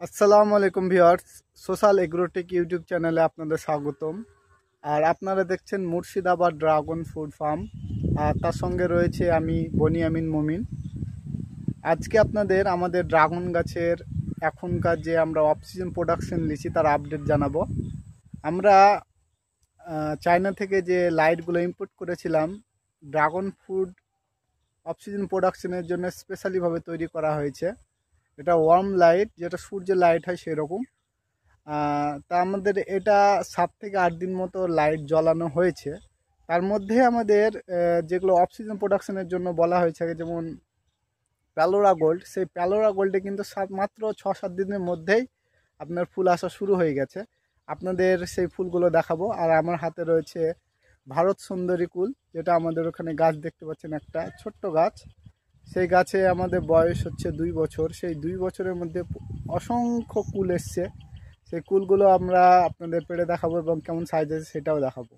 আসসালামু আলাইকুম viewers, social Agrotech YouTube চ্যানেলে আপনাদের স্বাগতম। আর আপনারা দেখছেন মুর্শিদাবাদ ড্রাগন ফ্রুট ফার্ম, আর তার সঙ্গে রয়েছে আমি বনিয়ামিন মুমিন। আজকে আপনাদের আমাদের ড্রাগন গাছের এখনকার যে আমরা অক্সিজেন প্রোডাকশন নিচ্ছি তার আপডেট জানাবো। আমরা চায়না থেকে যে লাইটগুলো ইম্পোর্ট করেছিলাম, ড্রাগন ফ্রুট অক্সিজেন প্রোডাকশনের জন্য স্পেশালিভাবে তৈরি করা হয়েছে। এটা ওয়ার্ম লাইট, যেটা সূর্যের লাইট হয় সেরকম। তা আমাদের এটা 7 থেকে 8 দিন মতো লাইট জ্বালানো হয়েছে। তার মধ্যে আমাদের যেগুলো অক্সিজেন প্রোডাকশনের জন্য বলা হয়েছে, যেমন প্যালোরা গোল্ড, সেই প্যালোরা গোল্ডে কিন্তু মাত্র 6-7 দিনের মধ্যেই আপনার ফুল আসা শুরু হয়ে গেছে। আপনাদের সেই ফুলগুলো দেখাবো। আর আমার হাতে রয়েছে ভারত সুন্দরী কুল, যেটা আমাদের ওখানে গাছ দেখতে পাচ্ছেন, একটা ছোট্ট গাছ। সেই গাছে আমাদের বয়স হচ্ছে 2 বছর। সেই 2 বছরের মধ্যে অসংখ্য কুল এসছে। সেই কুলগুলো আমরা আপনাদের পেড়ে দেখাবো এবং কেমন সাইজ আছে সেটাও দেখাবো।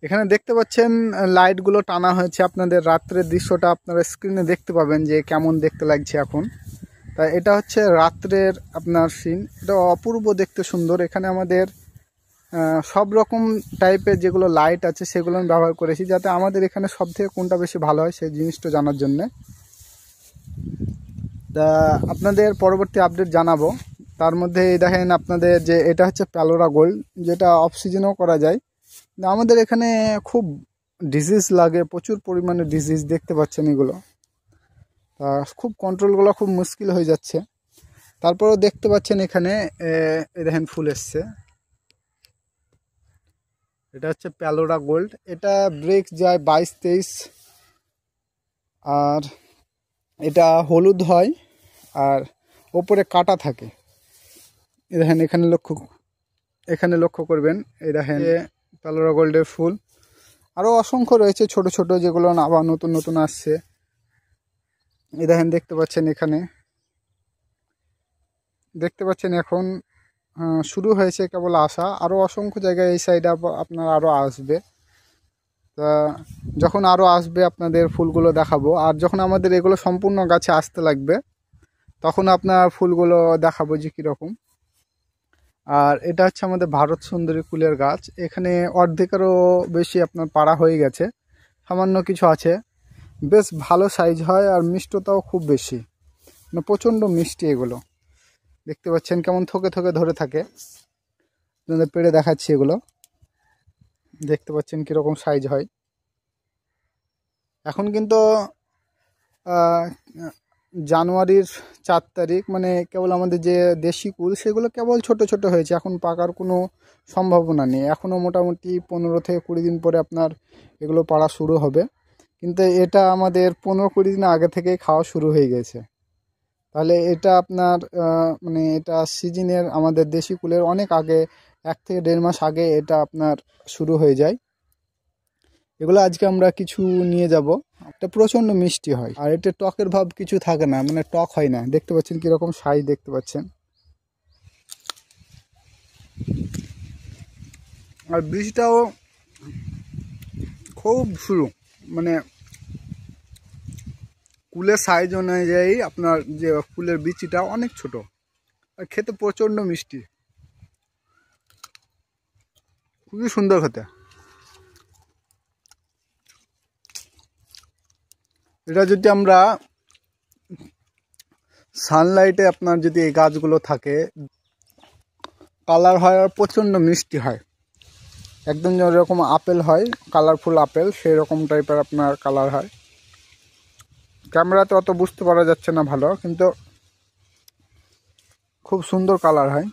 এখানে দেখতে পাচ্ছেন লাইটগুলো টানা হয়েছে। আপনাদের রাত্রের দৃশ্যটা আপনারা স্ক্রিনে দেখতে পাবেন যে কেমন দেখতে লাগছে এখন। তাই এটা হচ্ছে রাত্রের আপনার সিন। এটা অপূর্ব দেখতে সুন্দর। এখানে আমাদের সব রকম টাইপের যেগুলো লাইট আছে সেগুলো আমি ব্যবহার করেছি, যাতে আমাদের এখানে সব থেকে কোনটা বেশি ভালো হয় সেই জিনিসটা জানার জন্যে। তা আপনাদের পরবর্তী আপডেট জানাবো। তার মধ্যে দেখেন আপনাদের যে এটা হচ্ছে প্যালোরা গোল্ড, যেটা অক্সিজেনও করা যায়। আমাদের এখানে খুব ডিজিজ লাগে, প্রচুর পরিমাণে ডিজিজ দেখতে পাচ্ছেন এগুলো। তা খুব কন্ট্রোলগুলো খুব মুশকিল হয়ে যাচ্ছে। তারপরেও দেখতে পাচ্ছেন এখানে দেখেন ফুল এসছে। এটা হচ্ছে প্যালোরা গোল্ড। এটা ব্রেক যায় 22-23। আর এটা হলুদ হয় আর ওপরে কাটা থাকে। এই দেখেন এখানে লক্ষ্য করবেন। এই দেখেন প্যালোরা গোল্ডের ফুল আরও অসংখ্য রয়েছে, ছোট ছোট, যেগুলো আবার নতুন নতুন আসছে। এই দেখেন দেখতে পাচ্ছেন, এখানে দেখতে পাচ্ছেন এখন শুরু হয়েছে কেবল আসা। আরও অসংখ্য জায়গায় এই সাইডে আপনার আরও আসবে। তা যখন আরও আসবে আপনাদের ফুলগুলো দেখাবো। আর যখন আমাদের এগুলো সম্পূর্ণ গাছে আসতে লাগবে তখন আপনার ফুলগুলো দেখাবো যে কীরকম। আর এটা হচ্ছে আমাদের ভারত সুন্দরী কুলের গাছ। এখানে অর্ধেকেরও বেশি আপনার পাড়া হয়ে গেছে, সামান্য কিছু আছে। বেশ ভালো সাইজ হয় আর মিষ্টতাও খুব বেশি, মানে প্রচণ্ড মিষ্টি। এগুলো দেখতে পাচ্ছেন কেমন থোকে থোকে ধরে থাকে। আপনাদের পেড়ে দেখাচ্ছি, এগুলো দেখতে পাচ্ছেন কীরকম সাইজ হয়। এখন কিন্তু জানুয়ারির 4 তারিখ, মানে কেবল আমাদের যে দেশি কুল সেগুলো কেবল ছোট ছোট হয়েছে, এখন পাকার কোনো সম্ভাবনা নেই। এখনও মোটামুটি 15 থেকে 20 দিন পরে আপনার এগুলো পাড়া শুরু হবে। কিন্তু এটা আমাদের 15-20 দিন আগে থেকেই খাওয়া শুরু হয়ে গেছে। তাহলে এটা আপনার মানে এটা সিজনের আমাদের দেশি কুলের অনেক আগে, 1 থেকে 1.5 মাস আগে এটা আপনার শুরু হয়ে যায়। এগুলো আজকে আমরা কিছু নিয়ে যাব। এটা প্রচণ্ড মিষ্টি হয় আর এটা টকের ভাব কিছু থাকে না, মানে টক হয় না। দেখতে পাচ্ছেন কীরকম সাইজ দেখতে পাচ্ছেন। আর বীজটাও খুব সরু, মানে কুলের সাইজ অনুযায়ী আপনার যে ফুলের বিচিটা অনেক ছোট আর খেতে প্রচণ্ড মিষ্টি, খুবই সুন্দর খেতে। এটা যদি আমরা সানলাইটে আপনার যদি এই গাছগুলো থাকে, কালার হয় আর প্রচণ্ড মিষ্টি হয়। একদম যেরকম আপেল হয়, কালারফুল আপেল, সেই রকম টাইপের আপনার কালার হয়। ক্যামেরাতে অত বুঝতে পারা যাচ্ছে না ভালো, কিন্তু খুব সুন্দর কালার হয়।